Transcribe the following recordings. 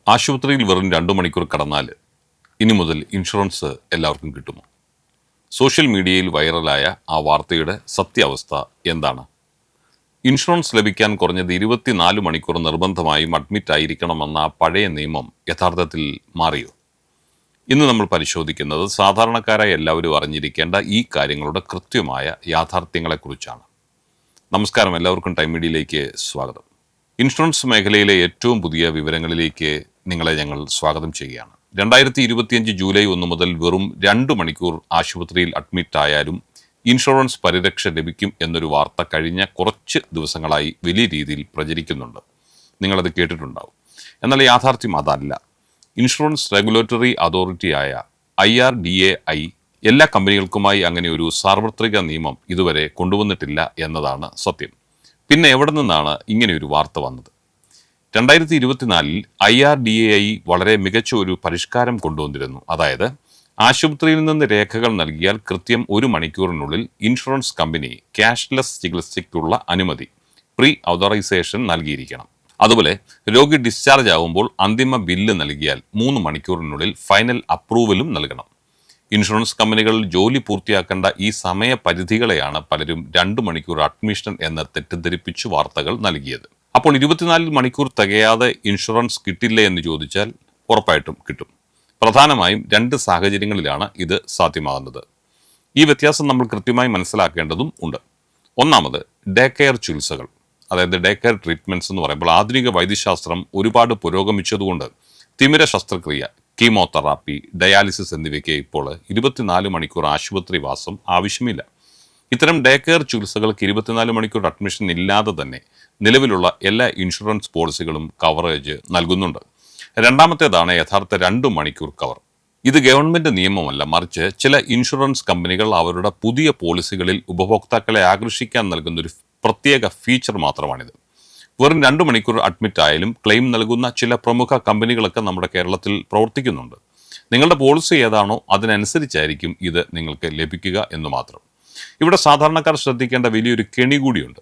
ആശുപത്രിയിൽ വെറും 2 മണിക്കൂർ കടന്നാൽ ഇനി മുതൽ ഇൻഷുറൻസ് എല്ലാവർക്കും കിട്ടുമോ? സോഷ്യൽ മീഡിയയിൽ വൈറലായ ആ വാർത്തയുടെ സത്യാവസ്ഥ എന്താണ്? ഇൻഷുറൻസ് ലഭിക്കാൻ കുറഞ്ഞത് 24 മണിക്കൂർ നിർബന്ധമായും അഡ്മിറ്റ് ആയിരിക്കണമെന്ന ആ പഴയ നിയമം യഥാർത്ഥത്തിൽ മാറിയോ? ഇന്ന് നമ്മൾ പരിശോധിക്കുന്നത് സാധാരണക്കാരായ എല്ലാവരും അറിഞ്ഞിരിക്കേണ്ട ഈ കാര്യങ്ങളുടെ കൃത്യമായ യാഥാർത്ഥ്യങ്ങളെക്കുറിച്ചാണ്. നമസ്കാരം, എല്ലാവർക്കും ടൈം മീഡിയയിലേക്ക് സ്വാഗതം. ഇൻഷുറൻസ് മേഖലയിലെ ഏറ്റവും പുതിയ വിവരങ്ങളിലേക്ക് നിങ്ങളെ ഞങ്ങൾ സ്വാഗതം ചെയ്യുകയാണ്. 2025 ജൂലൈ 1 മുതൽ വെറും 2 മണിക്കൂർ ആശുപത്രിയിൽ അഡ്മിറ്റ് ആയാലും ഇൻഷുറൻസ് പരിരക്ഷ ലഭിക്കും എന്നൊരു വാർത്ത കഴിഞ്ഞ കുറച്ച് ദിവസങ്ങളായി വലിയ രീതിയിൽ പ്രചരിക്കുന്നുണ്ട്. നിങ്ങളത് കേട്ടിട്ടുണ്ടാവും. എന്നാൽ യാഥാർത്ഥ്യം അതല്ല. ഇൻഷുറൻസ് റെഗുലേറ്ററി അതോറിറ്റിയായ IRDAI എല്ലാ കമ്പനികൾക്കുമായി അങ്ങനെ ഒരു സാർവത്രിക നിയമം ഇതുവരെ കൊണ്ടുവന്നിട്ടില്ല എന്നതാണ് സത്യം. പിന്നെ എവിടെ നിന്നാണ് ഇങ്ങനെയൊരു വാർത്ത വന്നത്? 2024 IRDAI വളരെ മികച്ച ഒരു പരിഷ്കാരം കൊണ്ടുവന്നിരുന്നു. അതായത് ആശുപത്രിയിൽ നിന്ന് രേഖകൾ നൽകിയാൽ കൃത്യം 1 മണിക്കൂറിനുള്ളിൽ ഇൻഷുറൻസ് കമ്പനി ക്യാഷ്ലെസ് ചികിത്സയ്ക്കുള്ള അനുമതി പ്രീ ഓതറൈസേഷൻ നൽകിയിരിക്കണം. അതുപോലെ രോഗി ഡിസ്ചാർജ് ആകുമ്പോൾ അന്തിമ ബില്ല് നൽകിയാൽ 3 മണിക്കൂറിനുള്ളിൽ ഫൈനൽ അപ്രൂവലും നൽകണം. ഇൻഷുറൻസ് കമ്പനികൾ ജോലി പൂർത്തിയാക്കേണ്ട ഈ സമയപരിധികളെയാണ് പലരും 2 മണിക്കൂർ അഡ്മിഷൻ എന്ന് തെറ്റിദ്ധരിപ്പിച്ചു വാർത്തകൾ നൽകിയത്. അപ്പോൾ 24 മണിക്കൂർ തികയാതെ ഇൻഷുറൻസ് കിട്ടില്ലേ എന്ന് ചോദിച്ചാൽ ഉറപ്പായിട്ടും കിട്ടും. പ്രധാനമായും 2 സാഹചര്യങ്ങളിലാണ് ഇത് സാധ്യമാകുന്നത്. ഈ വ്യത്യാസം നമ്മൾ കൃത്യമായി മനസ്സിലാക്കേണ്ടതും ഉണ്ട്. ഒന്നാമത്, ഡേ കെയർ ചികിത്സകൾ, അതായത് ഡേ കെയർ ട്രീറ്റ്മെൻറ്റ്സ് എന്ന് പറയുമ്പോൾ ആധുനിക വൈദ്യശാസ്ത്രം ഒരുപാട് പുരോഗമിച്ചതുകൊണ്ട് തിമിര ശസ്ത്രക്രിയ, കീമോതെറാപ്പി, ഡയാലിസിസ് എന്നിവയ്ക്ക് ഇപ്പോൾ 24 മണിക്കൂർ ആശുപത്രി വാസം ആവശ്യമില്ല. ഇത്തരം ഡേ കെയർ ചികിത്സകൾക്ക് 24 മണിക്കൂർ അഡ്മിഷൻ ഇല്ലാതെ തന്നെ നിലവിലുള്ള എല്ലാ ഇൻഷുറൻസ് പോളിസികളും കവറേജ് നൽകുന്നുണ്ട്. രണ്ടാമത്തേതാണ് യഥാർത്ഥ 2 മണിക്കൂർ കവർ. ഇത് ഗവൺമെൻറ് നിയമമല്ല, മറിച്ച് ചില ഇൻഷുറൻസ് കമ്പനികൾ അവരുടെ പുതിയ പോളിസികളിൽ ഉപഭോക്താക്കളെ ആകർഷിക്കാൻ നൽകുന്ന ഒരു പ്രത്യേക ഫീച്ചർ മാത്രമാണിത്. വെറും 2 മണിക്കൂർ അഡ്മിറ്റ് ആയാലും ക്ലെയിം നൽകുന്ന ചില പ്രമുഖ കമ്പനികളൊക്കെ നമ്മുടെ കേരളത്തിൽ പ്രവർത്തിക്കുന്നുണ്ട്. നിങ്ങളുടെ പോളിസി ഏതാണോ അതിനനുസരിച്ചായിരിക്കും ഇത് നിങ്ങൾക്ക് ലഭിക്കുക എന്ന് മാത്രം. ഇവിടെ സാധാരണക്കാർ ശ്രദ്ധിക്കേണ്ട വലിയൊരു കെണി കൂടിയുണ്ട്.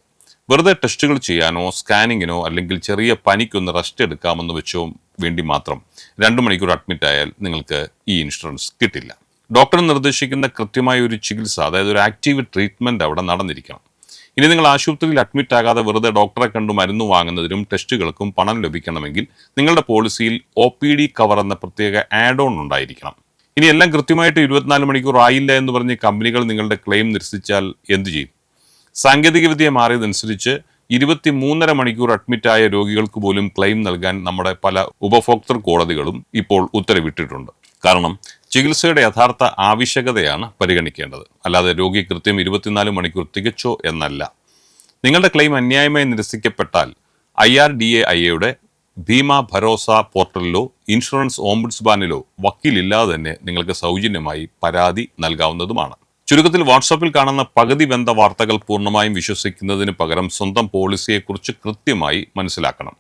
വെറുതെ ടെസ്റ്റുകൾ ചെയ്യാനോ സ്കാനിങ്ങിനോ അല്ലെങ്കിൽ ചെറിയ പനിക്കൊന്ന് റെസ്റ്റ് എടുക്കാമെന്ന് വെച്ചോ വേണ്ടി മാത്രം 2 മണിക്കൂർ അഡ്മിറ്റ് ആയാൽ നിങ്ങൾക്ക് ഈ ഇൻഷുറൻസ് കിട്ടില്ല. ഡോക്ടർ നിർദ്ദേശിക്കുന്ന കൃത്യമായ ഒരു ചികിത്സ, അതായത് ഒരു ആക്റ്റീവ് ട്രീറ്റ്മെൻറ്റ് അവിടെ നടന്നിരിക്കണം. ഇനി നിങ്ങൾ ആശുപത്രിയിൽ അഡ്മിറ്റ് ആകാതെ വെറുതെ ഡോക്ടറെ കണ്ടു മരുന്ന് വാങ്ങുന്നതിനും ടെസ്റ്റുകൾക്കും പണം ലഭിക്കണമെങ്കിൽ നിങ്ങളുടെ പോളിസിയിൽ OPD കവർ എന്ന പ്രത്യേക ആഡ് ഓൺ ഉണ്ടായിരിക്കണം. ഇനി എല്ലാം കൃത്യമായിട്ട് 24 മണിക്കൂർ ആയില്ല എന്ന് പറഞ്ഞ് കമ്പനികൾ നിങ്ങളുടെ ക്ലെയിം നിരസിച്ചാൽ എന്തു ചെയ്യും? സാങ്കേതികവിദ്യ മാറിയതനുസരിച്ച് 23.5 മണിക്കൂർ അഡ്മിറ്റായ രോഗികൾക്ക് പോലും ക്ലെയിം നൽകാൻ നമ്മുടെ പല ഉപഭോക്തൃ കോടതികളും ഇപ്പോൾ ഉത്തരവിട്ടിട്ടുണ്ട്. കാരണം ചികിത്സയുടെ യഥാർത്ഥ ആവശ്യകതയാണ് പരിഗണിക്കേണ്ടത്, അല്ലാതെ രോഗി കൃത്യം 24 മണിക്കൂർ തികച്ചോ എന്നല്ല. നിങ്ങളുടെ ക്ലെയിം അന്യായമായി നിരസിക്കപ്പെട്ടാൽ IRDAIയുടെ ഭീമ ഭരോസ പോർട്ടലിലോ ഇൻഷുറൻസ് ഓംബുഡ്സ്മാനിലോ വക്കീലില്ലാതെ തന്നെ നിങ്ങൾക്ക് സൗജന്യമായി പരാതി നൽകാവുന്നതുമാണ്. ചുരുക്കത്തിൽ, വാട്സാപ്പിൽ കാണുന്ന പകുതി വെന്ത വാർത്തകൾ പൂർണ്ണമായും വിശ്വസിക്കുന്നതിന് പകരം സ്വന്തം പോളിസിയെക്കുറിച്ച് കൃത്യമായി മനസ്സിലാക്കണം.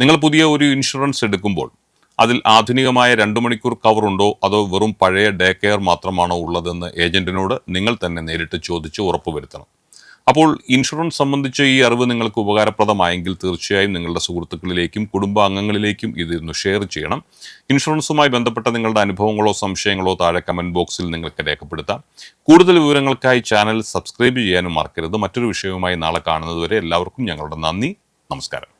നിങ്ങൾ പുതിയ ഒരു ഇൻഷുറൻസ് എടുക്കുമ്പോൾ അതിൽ ആധുനികമായ 2 മണിക്കൂർ കവറുണ്ടോ അതോ വെറും പഴയ ഡേ കെയർ മാത്രമാണോ ഉള്ളതെന്ന് ഏജന്റിനോട് നിങ്ങൾ തന്നെ നേരിട്ട് ചോദിച്ച് ഉറപ്പുവരുത്തണം. അപ്പോൾ ഇൻഷുറൻസ് സംബന്ധിച്ച് ഈ അറിവ് നിങ്ങൾക്ക് ഉപകാരപ്രദമായെങ്കിൽ തീർച്ചയായും നിങ്ങളുടെ സുഹൃത്തുക്കളിലേക്കും കുടുംബാംഗങ്ങളിലേക്കും ഇതൊന്ന് ഷെയർ ചെയ്യണം. ഇൻഷുറൻസുമായി ബന്ധപ്പെട്ട നിങ്ങളുടെ അനുഭവങ്ങളോ സംശയങ്ങളോ താഴെ കമൻറ്റ് ബോക്സിൽ നിങ്ങൾക്ക് രേഖപ്പെടുത്താം. കൂടുതൽ വിവരങ്ങൾക്കായി ചാനൽ സബ്സ്ക്രൈബ് ചെയ്യാനും മറക്കരുത്. മറ്റൊരു വിഷയവുമായി നാളെ കാണുന്നതുവരെ എല്ലാവർക്കും ഞങ്ങളുടെ നന്ദി, നമസ്കാരം.